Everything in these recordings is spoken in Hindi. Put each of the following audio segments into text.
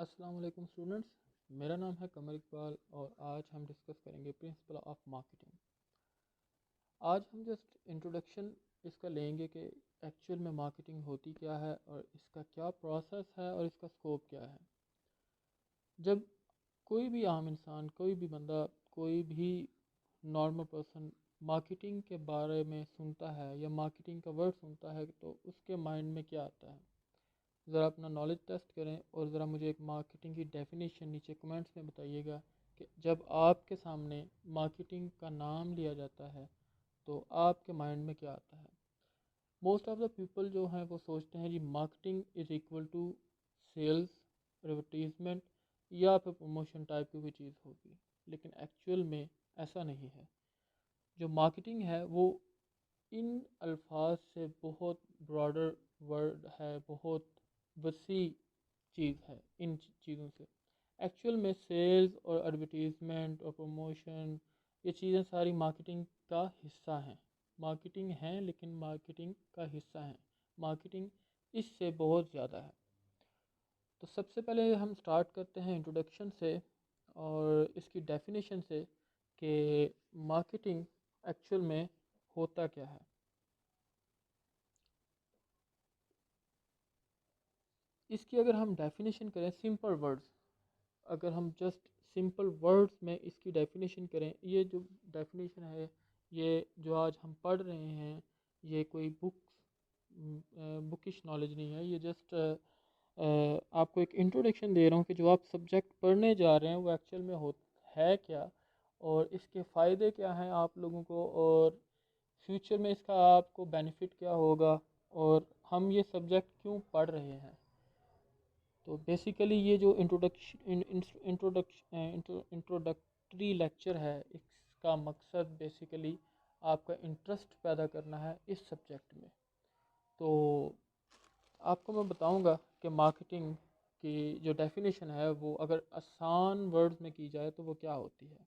अस्सलाम वालेकुम स्टूडेंट्स, मेरा नाम है कमर इकबाल और आज हम डिस्कस करेंगे प्रिंसिपल ऑफ मार्केटिंग। आज हम जस्ट इंट्रोडक्शन इसका लेंगे कि एक्चुअल में मार्केटिंग होती क्या है और इसका क्या प्रोसेस है और इसका स्कोप क्या है। जब कोई भी आम इंसान, कोई भी बंदा, कोई भी नॉर्मल पर्सन मार्केटिंग के बारे में सुनता है या मार्केटिंग का वर्ड सुनता है तो उसके माइंड में क्या आता है। ज़रा अपना नॉलेज टेस्ट करें और ज़रा मुझे एक मार्केटिंग की डेफिनेशन नीचे कमेंट्स में बताइएगा कि जब आपके सामने मार्केटिंग का नाम लिया जाता है तो आपके माइंड में क्या आता है। मोस्ट ऑफ द पीपल जो हैं वो सोचते हैं जी marketing is equal to sales, advertisement या फिर प्रमोशन टाइप की कोई चीज़ होगी, लेकिन एक्चुअल में ऐसा नहीं है। जो मार्केटिंग है वो इन अल्फाज से बहुत ब्रॉडर वर्ड है, बहुत वसी चीज़ है। इन चीज़ों से एक्चुअल में सेल्स और एडवर्टीज़मेंट और प्रमोशन ये चीज़ें सारी मार्केटिंग का हिस्सा हैं। मार्केटिंग हैं लेकिन मार्केटिंग का हिस्सा हैं। मार्केटिंग इससे बहुत ज़्यादा है। तो सबसे पहले हम स्टार्ट करते हैं इंट्रोडक्शन से और इसकी डेफिनेशन से कि मार्केटिंग एक्चुअल में होता क्या है। इसकी अगर हम डेफिनेशन करें सिंपल वर्ड्स, अगर हम जस्ट सिंपल वर्ड्स में इसकी डेफिनेशन करें, ये जो डेफिनेशन है, ये जो आज हम पढ़ रहे हैं, ये कोई बुकिश नॉलेज नहीं है। ये जस्ट आपको एक इंट्रोडक्शन दे रहा हूँ कि जो आप सब्जेक्ट पढ़ने जा रहे हैं वो एक्चुअल में हो है क्या और इसके फ़ायदे क्या हैं आप लोगों को और फ्यूचर में इसका आपको बेनिफिट क्या होगा और हम ये सब्जेक्ट क्यों पढ़ रहे हैं। तो बेसिकली ये जो इंट्रोडक्टरी लेक्चर है, इसका मकसद बेसिकली आपका इंटरेस्ट पैदा करना है इस सब्जेक्ट में। तो आपको मैं बताऊंगा कि मार्केटिंग की जो डेफिनेशन है वो अगर आसान वर्ड्स में की जाए तो वो क्या होती है।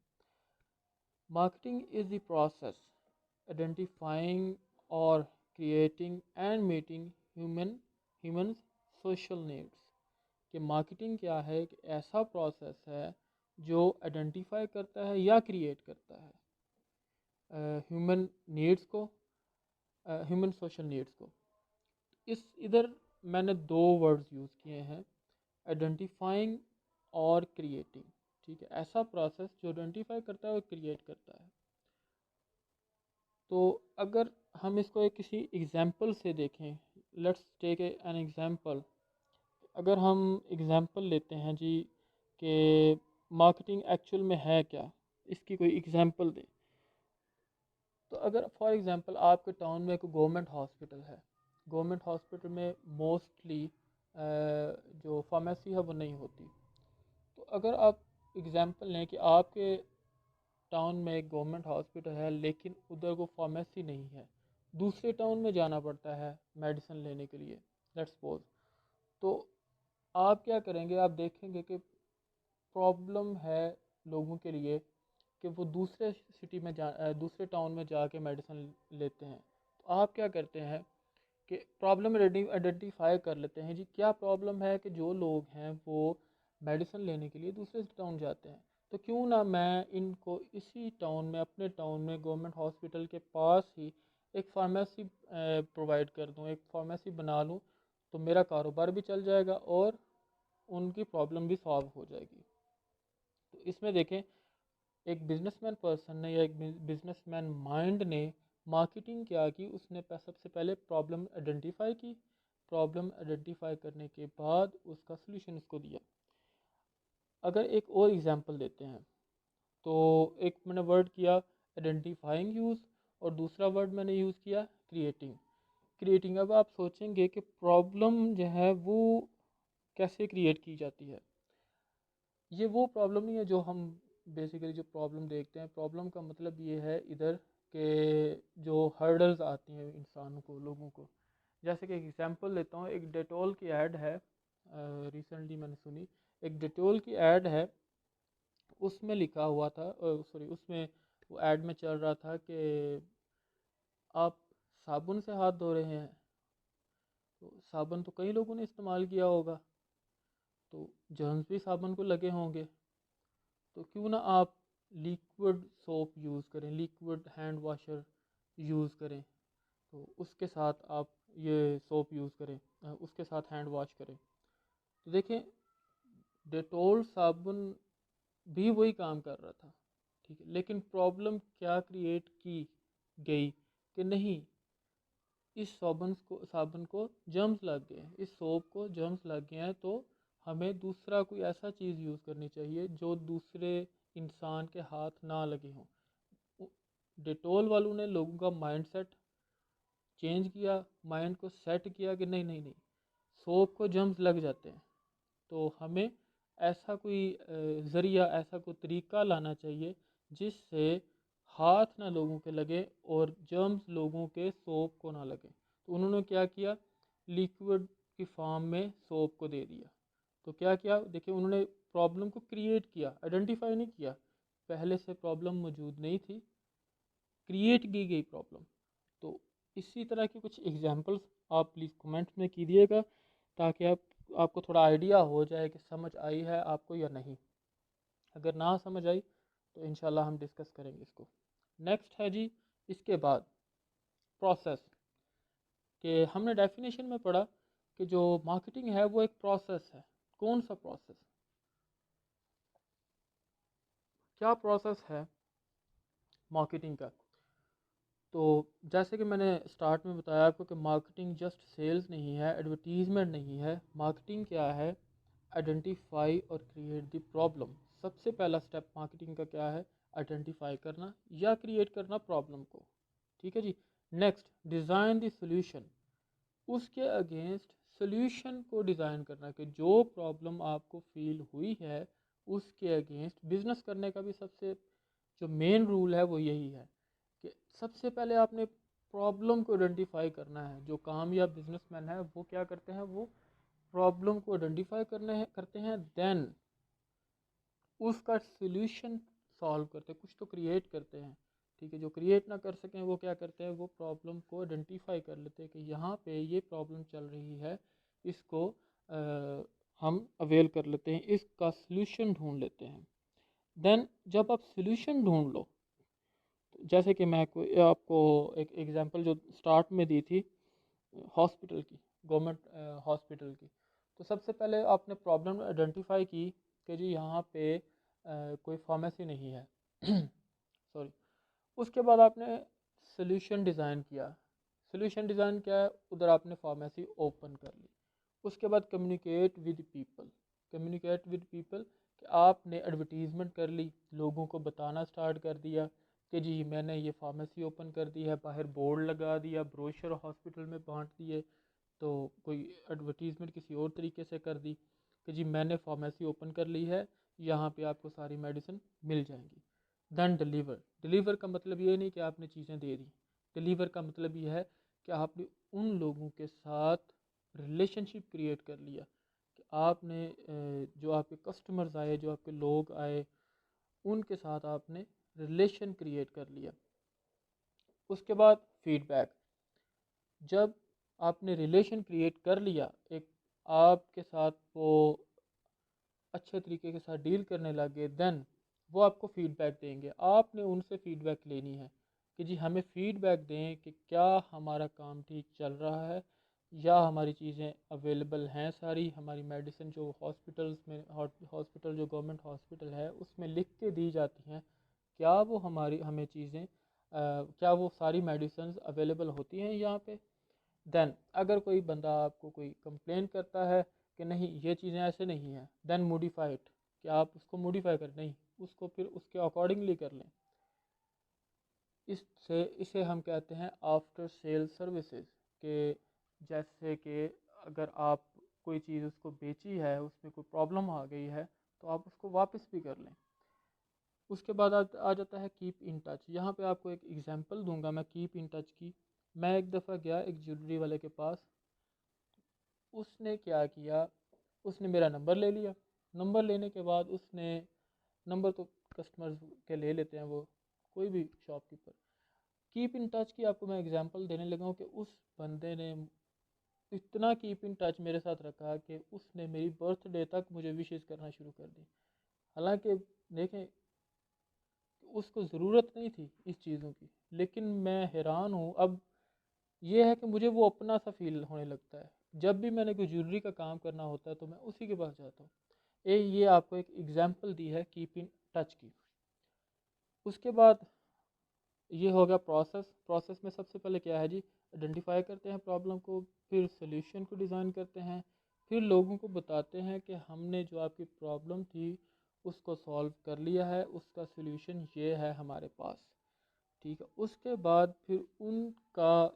Marketing is the process identifying और creating and meeting human social needs. कि मार्केटिंग क्या है, एक ऐसा प्रोसेस है जो आइडेंटिफाई करता है या क्रिएट करता है ह्यूमन नीड्स को, ह्यूमन सोशल नीड्स को। इस इधर मैंने दो वर्ड्स यूज़ किए हैं, आइडेंटिफाइंग और क्रिएटिंग। ठीक है, ऐसा प्रोसेस जो आइडेंटिफाई करता है और क्रिएट करता है। तो अगर हम इसको एक किसी एग्जांपल से देखें, लेट्स टेक एन एग्जांपल। अगर हम एग्जांपल लेते हैं जी कि मार्केटिंग एक्चुअल में है क्या, इसकी कोई एग्जांपल दें। तो अगर फॉर एग्जांपल आपके टाउन में एक गवर्नमेंट हॉस्पिटल है, गवर्नमेंट हॉस्पिटल में मोस्टली जो फार्मेसी है वो नहीं होती। तो अगर आप एग्जांपल लें कि आपके टाउन में एक गवर्नमेंट हॉस्पिटल है लेकिन उधर को फार्मेसी नहीं है, दूसरे टाउन में जाना पड़ता है मेडिसिन लेने के लिए, लेट्स सपोज। तो आप क्या करेंगे, आप देखेंगे कि प्रॉब्लम है लोगों के लिए कि वो दूसरे सिटी में दूसरे टाउन में जाके मेडिसिन लेते हैं। तो आप क्या करते हैं कि प्रॉब्लम आइडेंटिफाई कर लेते हैं जी क्या प्रॉब्लम है कि जो लोग हैं वो मेडिसिन लेने के लिए दूसरे टाउन जाते हैं। तो क्यों ना मैं इनको इसी टाउन में, अपने टाउन में गवर्नमेंट हॉस्पिटल के पास ही एक फार्मेसी प्रोवाइड कर दूं, एक फार्मेसी बना लूं। तो मेरा कारोबार भी चल जाएगा और उनकी प्रॉब्लम भी सॉल्व हो जाएगी। तो इसमें देखें, एक बिजनेसमैन पर्सन ने या एक बिजनेसमैन माइंड ने मार्केटिंग क्या की, उसने सबसे पहले प्रॉब्लम आइडेंटिफाई की। प्रॉब्लम आइडेंटिफाई करने के बाद उसका सलूशन उसको दिया। अगर एक और एग्जांपल देते हैं तो एक मैंने वर्ड किया आइडेंटिफाइंग यूज़ और दूसरा वर्ड मैंने यूज़ किया क्रिएटिंग। क्रिएटिंग, अब आप सोचेंगे कि प्रॉब्लम जो है वो कैसे क्रिएट की जाती है। ये वो प्रॉब्लम नहीं है जो हम बेसिकली जो प्रॉब्लम देखते हैं। प्रॉब्लम का मतलब ये है इधर के जो हर्डल्स आती हैं इंसानों को, लोगों को। जैसे कि एग्जांपल लेता हूँ, एक डेटोल की ऐड है, रिसेंटली मैंने सुनी। एक डेटोल की ऐड है, उसमें लिखा हुआ था, सॉरी, उसमें वो ऐड में चल रहा था कि आप साबुन से हाथ धो रहे हैं। तो साबुन तो कई लोगों ने इस्तेमाल किया होगा। तो जर्म्स भी साबुन को लगे होंगे, तो क्यों ना आप लिक्विड सोप यूज़ करें, लिक्विड हैंड वॉशर यूज़ करें, तो उसके साथ आप ये सोप यूज़ करें, उसके साथ हैंड वॉश करें। तो देखें, डेटोल साबुन भी वही काम कर रहा था, ठीक है, लेकिन प्रॉब्लम क्या क्रिएट की गई कि नहीं, इस साबुन को जर्म्स लग गए हैं, इस सोप को जर्म्स लग गए हैं, तो हमें दूसरा कोई ऐसा चीज़ यूज़ करनी चाहिए जो दूसरे इंसान के हाथ ना लगे हों। डेटोल वालों ने लोगों का माइंडसेट चेंज किया, माइंड को सेट किया कि नहीं नहीं नहीं, सोप को जर्म्स लग जाते हैं, तो हमें ऐसा कोई ज़रिया, ऐसा कोई तरीका लाना चाहिए जिससे हाथ ना लोगों के लगे और जर्म्स लोगों के सोप को ना लगे। तो उन्होंने क्या किया, लिक्विड की फॉर्म में सोप को दे दिया। तो क्या किया, देखिए, उन्होंने प्रॉब्लम को क्रिएट किया, आइडेंटिफाई नहीं किया, पहले से प्रॉब्लम मौजूद नहीं थी, क्रिएट की गई प्रॉब्लम। तो इसी तरह की कुछ एग्जांपल्स आप प्लीज़ कमेंट्स में कीजिएगा, ताकि आपको थोड़ा आइडिया हो जाए कि समझ आई है आपको या नहीं। अगर ना समझ आई तो इंशाल्लाह हम डिस्कस करेंगे इसको। नेक्स्ट है जी, इसके बाद प्रोसेस, कि हमने डेफिनेशन में पढ़ा कि जो मार्केटिंग है वो एक प्रोसेस है। कौन सा प्रोसेस, क्या प्रोसेस है मार्केटिंग का? तो जैसे कि मैंने स्टार्ट में बताया आपको कि मार्केटिंग जस्ट सेल्स नहीं है, एडवर्टीज़मेंट नहीं है। मार्केटिंग क्या है? आइडेंटिफाई और क्रिएट द प्रॉब्लम। सबसे पहला स्टेप मार्केटिंग का क्या है? आइडेंटिफाई करना या क्रिएट करना प्रॉब्लम को, ठीक है जी। नेक्स्ट, डिज़ाइन द सोल्यूशन, उसके अगेंस्ट सोल्यूशन को डिज़ाइन करना, कि जो प्रॉब्लम आपको फील हुई है उसके अगेंस्ट बिजनेस करने का भी सबसे जो मेन रूल है वो यही है कि सबसे पहले आपने प्रॉब्लम को आइडेंटिफाई करना है। जो कामयाब बिजनेसमैन है वो क्या करते हैं, वो प्रॉब्लम को आइडेंटिफाई करते हैं, देन उसका सॉल्यूशन सॉल्व करते हैं, कुछ तो क्रिएट करते हैं, ठीक है। जो क्रिएट ना कर सकें वो क्या करते हैं, वो प्रॉब्लम को आइडेंटिफाई कर लेते हैं कि यहाँ पे ये प्रॉब्लम चल रही है, इसको हम अवेल कर लेते हैं, इसका सॉल्यूशन ढूंढ लेते हैं। देन जब आप सॉल्यूशन ढूंढ लो, जैसे कि मैं कोई आपको एक एग्जांपल जो स्टार्ट में दी थी, हॉस्पिटल की, गवर्नमेंट हॉस्पिटल की, तो सबसे पहले आपने प्रॉब्लम आइडेंटिफाई की कि जी यहाँ पे कोई फार्मेसी नहीं है सॉरी। उसके बाद आपने सोल्यूशन डिज़ाइन किया। सोल्यूशन डिज़ाइन क्या है, उधर आपने फार्मेसी ओपन कर ली। उसके बाद communicate with people, communicate with people, कि आपने एडवर्टीज़मेंट कर ली, लोगों को बताना स्टार्ट कर दिया कि जी मैंने ये फार्मेसी ओपन कर दी है, बाहर बोर्ड लगा दिया, ब्रोशर हॉस्पिटल में बांट दिए। तो कोई एडवर्टीज़मेंट किसी और तरीके से कर दी कि जी मैंने फार्मेसी ओपन कर ली है, यहाँ पे आपको सारी मेडिसिन मिल जाएंगी। देन डिलीवर, डिलीवर का मतलब ये नहीं कि आपने चीज़ें दे दी, डिलीवर का मतलब ये है कि आपने उन लोगों के साथ रिलेशनशिप क्रिएट कर लिया, कि आपने जो आपके कस्टमर्स आए, जो आपके लोग आए, उनके साथ आपने रिलेशन क्रिएट कर लिया। उसके बाद फीडबैक, जब आपने रिलेशन क्रिएट कर लिया, एक आपके साथ वो अच्छे तरीके के साथ डील करने लगे, देन वो आपको फीडबैक देंगे। आपने उनसे फीडबैक लेनी है कि जी हमें फीडबैक दें कि क्या हमारा काम ठीक चल रहा है, या हमारी चीज़ें अवेलेबल हैं सारी, हमारी मेडिसिन जो हॉस्पिटल्स में, हॉस्पिटल जो गवर्नमेंट हॉस्पिटल है उसमें लिख के दी जाती हैं, क्या वो हमारी हमें चीज़ें क्या वो सारी मेडिसिन अवेलेबल होती हैं यहाँ पे। देन अगर कोई बंदा आपको कोई कंप्लेन करता है कि नहीं ये चीज़ें ऐसे नहीं हैं, देन मॉडिफाई इट, कि आप उसको मॉडिफाई कर, नहीं उसको फिर उसके अकॉर्डिंगली कर लें। इसे हम कहते हैं आफ्टर सेल सर्विसेज, के जैसे कि अगर आप कोई चीज़ उसको बेची है, उसमें कोई प्रॉब्लम आ गई है, तो आप उसको वापस भी कर लें। उसके बाद आ जाता है कीप इन टच। यहाँ पे आपको एक एग्जांपल दूंगा मैं कीप इन टच की। मैं एक दफ़ा गया एक ज्वेलरी वाले के पास, उसने क्या किया, उसने मेरा नंबर ले लिया। नंबर लेने के बाद उसने, नंबर तो कस्टमर्स के ले लेते हैं वो, कोई भी शॉपकीपर। कीप इन टच की आपको मैं एग्जांपल देने लगा हूँ कि उस बंदे ने इतना कीप इन टच मेरे साथ रखा कि उसने मेरी बर्थडे तक मुझे विशेस करना शुरू कर दी। हालांकि देखें उसको ज़रूरत नहीं थी इस चीज़ों की, लेकिन मैं हैरान हूँ अब। ये है कि मुझे वो अपना सा फील होने लगता है। जब भी मैंने कोई ज्वेलरी का काम करना होता है तो मैं उसी के पास जाता हूँ। ये आपको एक एग्जांपल दी है कीप इन टच की। उसके बाद ये हो गया प्रोसेस। प्रोसेस में सबसे पहले क्या है जी, आइडेंटिफाई करते हैं प्रॉब्लम को, फिर सोल्यूशन को डिज़ाइन करते हैं, फिर लोगों को बताते हैं कि हमने जो आपकी प्रॉब्लम थी उसको सॉल्व कर लिया है, उसका सोल्यूशन ये है हमारे पास। ठीक है, उसके बाद फिर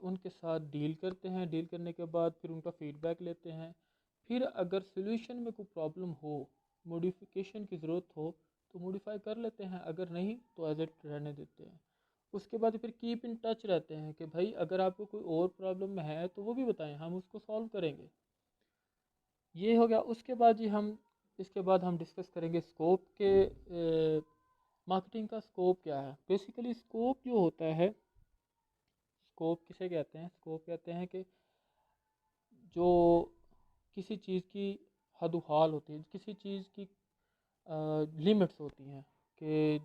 उनके साथ डील करते हैं। डील करने के बाद फिर उनका फीडबैक लेते हैं। फिर अगर सोल्यूशन में कोई प्रॉब्लम हो, मॉडिफिकेशन की ज़रूरत हो तो मॉडिफाई कर लेते हैं, अगर नहीं तो एज इट रहने देते हैं। उसके बाद फिर कीप इन टच रहते हैं कि भाई अगर आपको कोई और प्रॉब्लम है तो वो भी बताएं, हम उसको सॉल्व करेंगे। ये हो गया। उसके बाद जी हम इसके बाद हम डिस्कस करेंगे स्कोप के। मार्केटिंग का स्कोप क्या है। बेसिकली स्कोप जो होता है, स्कोप किसे कहते हैं, स्कोप कहते हैं कि जो किसी चीज़ की हद-ओ-हाल होती है, किसी चीज़ की लिमिट्स होती हैं कि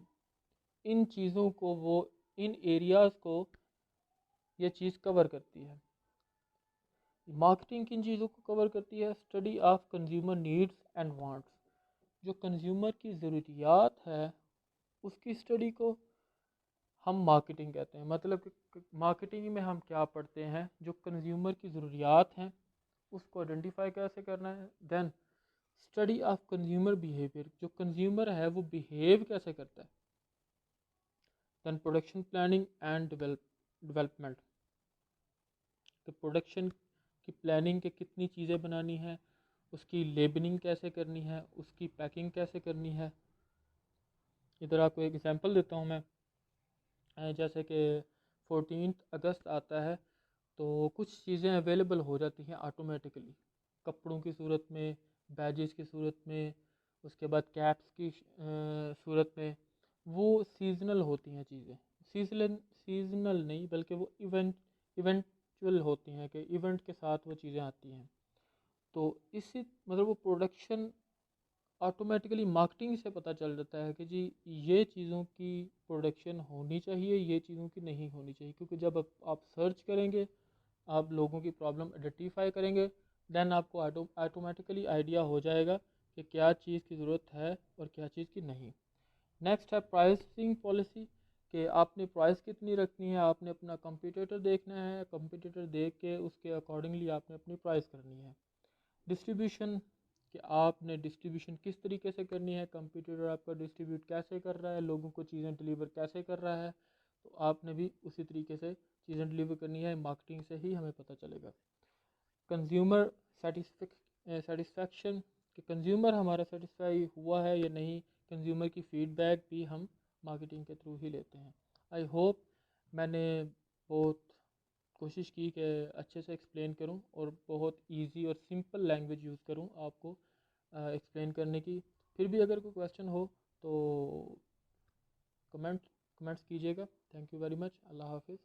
इन चीज़ों को वो इन एरियाज़ को ये चीज़ कवर करती है। मार्केटिंग किन चीज़ों को कवर करती है, study of consumer needs and wants. जो कंज्यूमर की ज़रूरियात है उसकी स्टडी को हम मार्केटिंग कहते हैं। मतलब कि मार्केटिंग में हम क्या पढ़ते हैं, जो कंज्यूमर की ज़रूरियात हैं उसको आइडेंटिफाई कैसे करना है। Then study of consumer behaviour, जो कंज्यूमर है वो बिहेव कैसे करता है। Then production planning and development, तो प्रोडक्शन की प्लानिंग के कितनी चीज़ें बनानी है, उसकी लेबलिंग कैसे करनी है, उसकी पैकिंग कैसे करनी है। इधर आपको एक एग्जांपल देता हूँ मैं। जैसे कि 14 अगस्त आता है तो कुछ चीज़ें अवेलेबल हो जाती हैं ऑटोमेटिकली, कपड़ों की सूरत में, बैजेस की सूरत में, उसके बाद कैप्स की सूरत में। वो सीजनल होती हैं चीज़ें। सीजनल नहीं बल्कि वो इवेंचुअल होती हैं कि इवेंट के साथ वो चीज़ें आती हैं। तो इसी मतलब वो प्रोडक्शन ऑटोमेटिकली मार्केटिंग से पता चल जाता है कि जी ये चीज़ों की प्रोडक्शन होनी चाहिए, ये चीज़ों की नहीं होनी चाहिए। क्योंकि जब आप सर्च करेंगे, आप लोगों की प्रॉब्लम आइडेंटिफाई करेंगे, देन आपको ऑटोमेटिकली आइडिया हो जाएगा कि क्या चीज़ की ज़रूरत है और क्या चीज़ की नहीं। नेक्स्ट है प्राइसिंग पॉलिसी, कि आपने प्राइस कितनी रखनी है। आपने अपना कंपटीटर देखना है, कंपटीटर देख के उसके अकॉर्डिंगली आपने अपनी प्राइस करनी है। डिस्ट्रीब्यूशन, कि आपने डिस्ट्रीब्यूशन किस तरीके से करनी है, कंप्यूटर आपका डिस्ट्रीब्यूट कैसे कर रहा है, लोगों को चीज़ें डिलीवर कैसे कर रहा है, तो आपने भी उसी तरीके से चीज़ें डिलीवर करनी है। मार्केटिंग से ही हमें पता चलेगा। कंज्यूमर सेटिस्फैक्शन, कि कंज्यूमर हमारा सेटिस्फाई हुआ है या नहीं, कंज्यूमर की फ़ीडबैक भी हम मार्केटिंग के थ्रू ही लेते हैं। आई होप मैंने बहुत कोशिश की कि अच्छे से एक्सप्लेन करूं और बहुत इजी और सिंपल लैंग्वेज यूज़ करूं आपको एक्सप्लेन करने की। फिर भी अगर कोई क्वेश्चन हो तो कमेंट्स कीजिएगा। Thank you very much. अल्लाह हाफिज़।